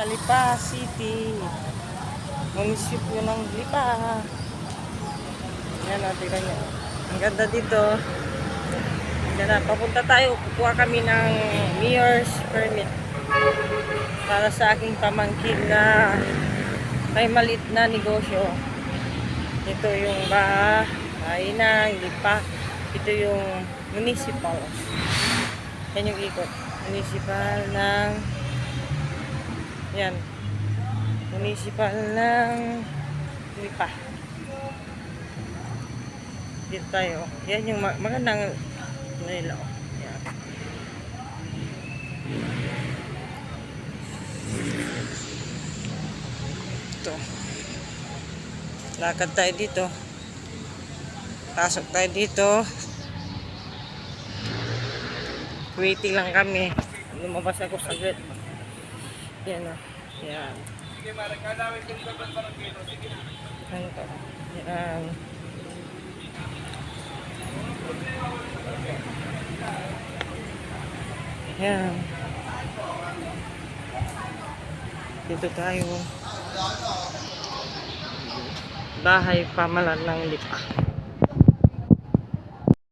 sa Lipa City. Munisipyo ng Lipa. Yan o, tignan nyo. Ang ganda dito. Yan na, papunta tayo. Kukuha kami ng mayor's permit para sa aking pamangkin na may maliit na negosyo. Ito yung bahay ng Lipa. Ito yung municipal. Yan yung ikot. Municipal ng yan. Municipal ng Lipa. Dito tayo. Yan yung magandang nila. Yan. Ito. Lakad tayo dito. Pasok tayo dito. Waiting lang kami. Lumabas ako saglit. Yan o. Yan. Ano to? Yan. Yan. Dito tayo. Bahay pamalan ng Lipa.